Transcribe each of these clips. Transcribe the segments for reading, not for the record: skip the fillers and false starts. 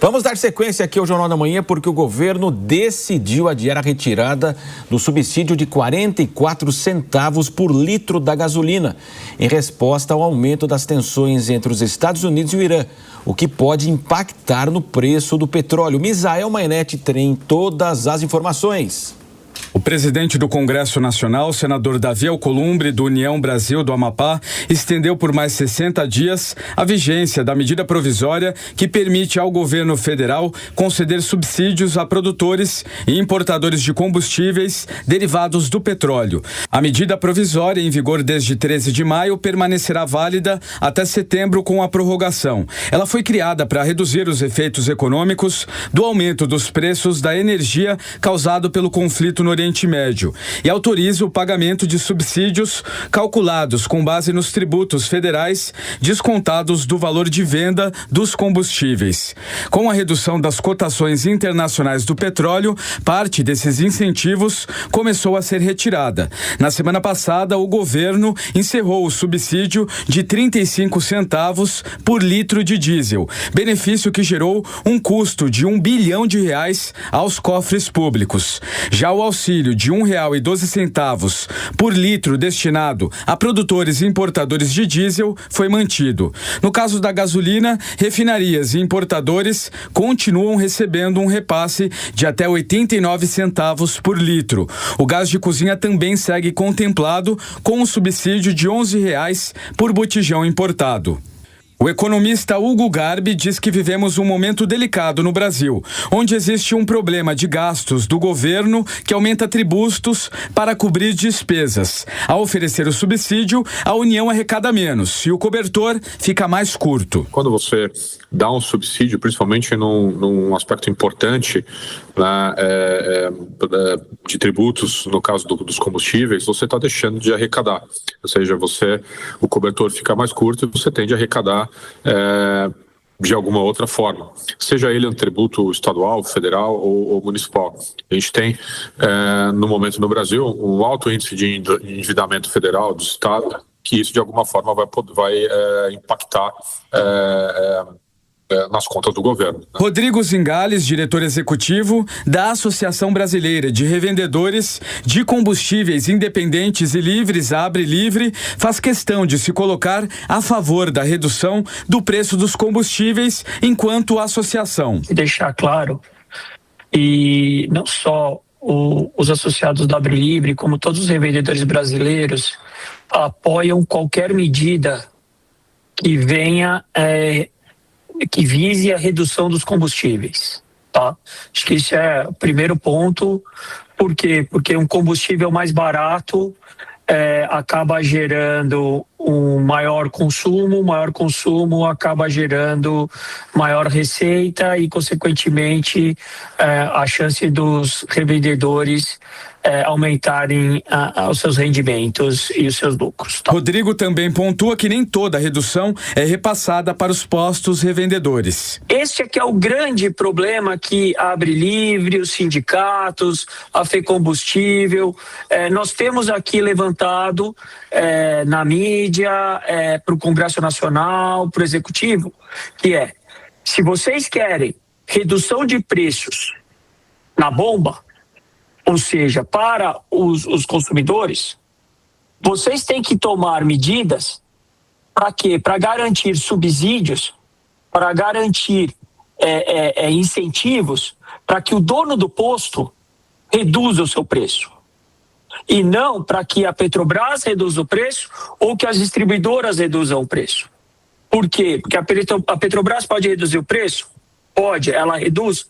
Vamos dar sequência aqui ao Jornal da Manhã, porque o governo decidiu adiar a retirada do subsídio de 44 centavos por litro da gasolina, em resposta ao aumento das tensões entre os Estados Unidos e o Irã, o que pode impactar no preço do petróleo. Misael Mainetti tem todas as informações. O presidente do Congresso Nacional, senador Davi Alcolumbre, do União Brasil do Amapá, estendeu por mais 60 dias a vigência da medida provisória que permite ao governo federal conceder subsídios a produtores e importadores de combustíveis derivados do petróleo. A medida provisória, em vigor desde 13 de maio, permanecerá válida até setembro com a prorrogação. Ela foi criada para reduzir os efeitos econômicos do aumento dos preços da energia causado pelo conflito no Oriente Médio e autoriza o pagamento de subsídios calculados com base nos tributos federais descontados do valor de venda dos combustíveis. Com a redução das cotações internacionais do petróleo, parte desses incentivos começou a ser retirada. Na semana passada, o governo encerrou o subsídio de 35 centavos por litro de diesel, benefício que gerou um custo de R$1 bilhão aos cofres públicos. Já o auxílio de R$1,12 por litro destinado a produtores e importadores de diesel foi mantido. No caso da gasolina, refinarias e importadores continuam recebendo um repasse de até 89 centavos por litro. O gás de cozinha também segue contemplado com um subsídio de R$11 por botijão importado. O economista Hugo Garbi diz que vivemos um momento delicado no Brasil, onde existe um problema de gastos do governo que aumenta tributos para cobrir despesas. Ao oferecer o subsídio, a União arrecada menos e o cobertor fica mais curto. Quando você dá um subsídio, principalmente num aspecto importante, né, de tributos, no caso dos combustíveis, você está deixando de arrecadar. Ou seja, o cobertor fica mais curto e você tende a arrecadar de alguma outra forma, seja ele um tributo estadual, federal ou municipal. A gente tem, no momento no Brasil, um alto índice de endividamento federal do Estado, que isso de alguma forma vai impactar nas contas do governo. Rodrigo Zingales, diretor executivo da Associação Brasileira de Revendedores de Combustíveis Independentes e Livres, a Abre Livre, faz questão de se colocar a favor da redução do preço dos combustíveis enquanto associação. Deixar claro, e não só os associados da Abre Livre, como todos os revendedores brasileiros, apoiam qualquer medida que venha que vise a redução dos combustíveis, tá? Acho que esse é o primeiro ponto. Por quê? Porque um combustível mais barato acaba gerando um maior consumo acaba gerando maior receita e, consequentemente, a chance dos revendedores aumentarem os seus rendimentos e os seus lucros. Tá? Rodrigo também pontua que nem toda a redução é repassada para os postos revendedores. Esse aqui é o grande problema que a Abre Livre, os sindicatos, a FECombustível, nós temos aqui levantado na mídia, para o Congresso Nacional, para o Executivo, que se vocês querem redução de preços na bomba, ou seja, para os consumidores, vocês têm que tomar medidas para quê? Para garantir subsídios, para garantir incentivos, para que o dono do posto reduza o seu preço. E não para que a Petrobras reduza o preço ou que as distribuidoras reduzam o preço. Por quê? Porque a Petrobras pode reduzir o preço? Pode, ela reduz.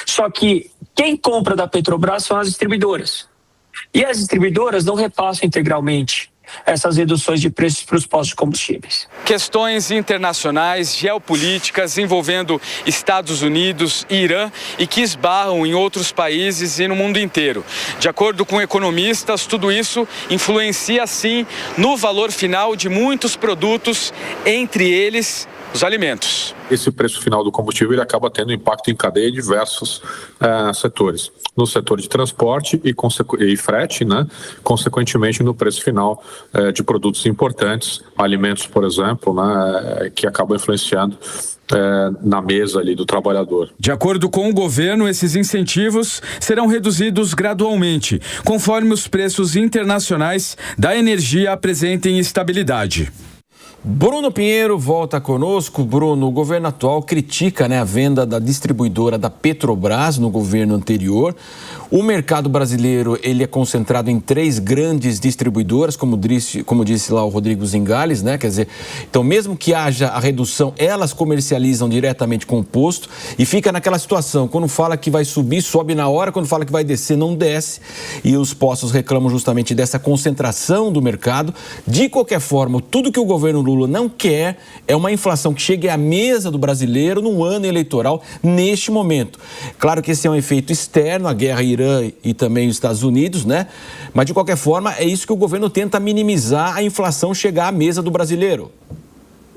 Só que quem compra da Petrobras são as distribuidoras. E as distribuidoras não repassam integralmente essas reduções de preços para os postos de combustíveis. Questões internacionais, geopolíticas envolvendo Estados Unidos e Irã e que esbarram em outros países e no mundo inteiro. De acordo com economistas, tudo isso influencia sim no valor final de muitos produtos, entre eles os alimentos. Esse preço final do combustível ele acaba tendo impacto em cadeia em diversos setores. No setor de transporte e frete, né? Consequentemente no preço final de produtos importantes, alimentos, por exemplo, né? Que acabam influenciando na mesa ali do trabalhador. De acordo com o governo, esses incentivos serão reduzidos gradualmente, conforme os preços internacionais da energia apresentem estabilidade. Bruno Pinheiro volta conosco. Bruno, o governo atual critica, a venda da distribuidora da Petrobras no governo anterior. O mercado brasileiro ele é concentrado em 3 grandes distribuidoras, como disse lá o Rodrigo Zingales, Quer dizer, então mesmo que haja a redução, elas comercializam diretamente com o posto e fica naquela situação, quando fala que vai subir, sobe na hora, quando fala que vai descer, não desce, e os postos reclamam justamente dessa concentração do mercado. De qualquer forma, tudo que o governo Lula não quer é uma inflação que chegue à mesa do brasileiro no ano eleitoral, neste momento. Claro que esse é um efeito externo, a guerra Irã e também os Estados Unidos, Mas, de qualquer forma, é isso que o governo tenta minimizar a inflação chegar à mesa do brasileiro.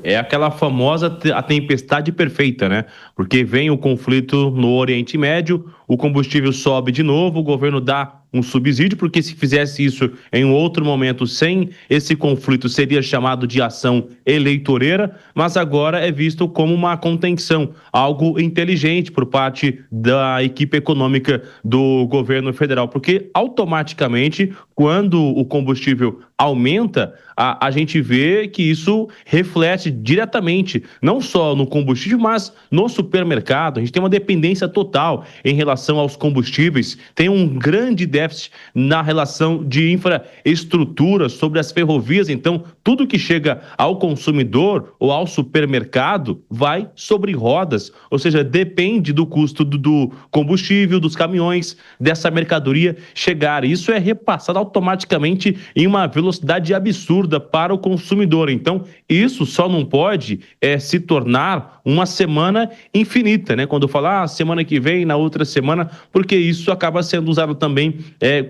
É aquela famosa a tempestade perfeita, Porque vem o conflito no Oriente Médio, o combustível sobe de novo, o governo dá um subsídio, porque se fizesse isso em um outro momento, sem esse conflito, seria chamado de ação eleitoreira, mas agora é visto como uma contenção, algo inteligente por parte da equipe econômica do governo federal, porque automaticamente, quando o combustível aumenta, a gente vê que isso reflete diretamente, não só no combustível, mas no supermercado. A gente tem uma dependência total em relação aos combustíveis, tem um grande déficit na relação de infraestrutura sobre as ferrovias, então tudo que chega ao consumidor ou ao supermercado vai sobre rodas, ou seja, depende do custo do combustível, dos caminhões, dessa mercadoria chegar. Isso é repassado automaticamente em uma velocidade absurda para o consumidor. Então, isso só não pode se tornar uma semana infinita, Quando eu falar semana que vem, na outra semana, porque isso acaba sendo usado também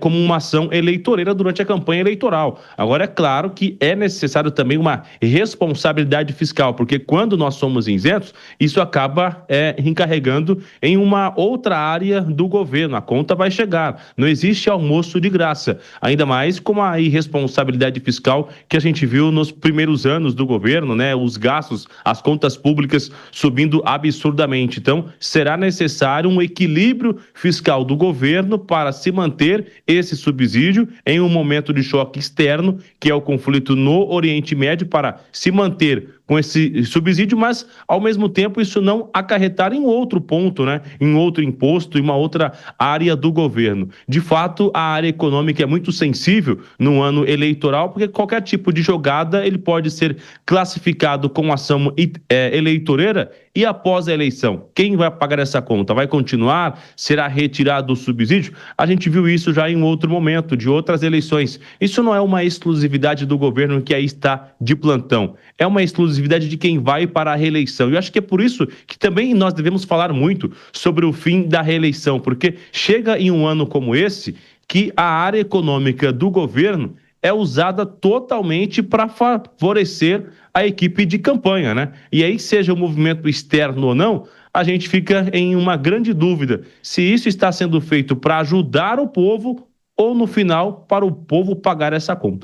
como uma ação eleitoreira durante a campanha eleitoral. Agora, é claro que é necessário também uma responsabilidade fiscal, porque quando nós somos isentos, isso acaba encarregando em uma outra área do governo. A conta vai chegar. Não existe almoço de graça, ainda mais com a irresponsabilidade fiscal que a gente viu nos primeiros anos do governo, Os gastos, as contas públicas subindo absurdamente. Então, será necessário um equilíbrio fiscal do governo para se manter esse subsídio em um momento de choque externo, que é o conflito no Oriente Médio, para se manter com esse subsídio, mas ao mesmo tempo isso não acarretar em outro ponto, Em outro imposto, em uma outra área do governo. De fato, a área econômica é muito sensível no ano eleitoral, porque qualquer tipo de jogada ele pode ser classificado como ação eleitoreira, e após a eleição, quem vai pagar essa conta? Vai continuar? Será retirado o subsídio? A gente viu isso já em outro momento, de outras eleições. Isso não é uma exclusividade do governo que aí está de plantão. É uma exclusividade de quem vai para a reeleição. E eu acho que é por isso que também nós devemos falar muito sobre o fim da reeleição, porque chega em um ano como esse que a área econômica do governo é usada totalmente para favorecer a equipe de campanha, E aí, seja o movimento externo ou não, a gente fica em uma grande dúvida se isso está sendo feito para ajudar o povo ou, no final, para o povo pagar essa conta.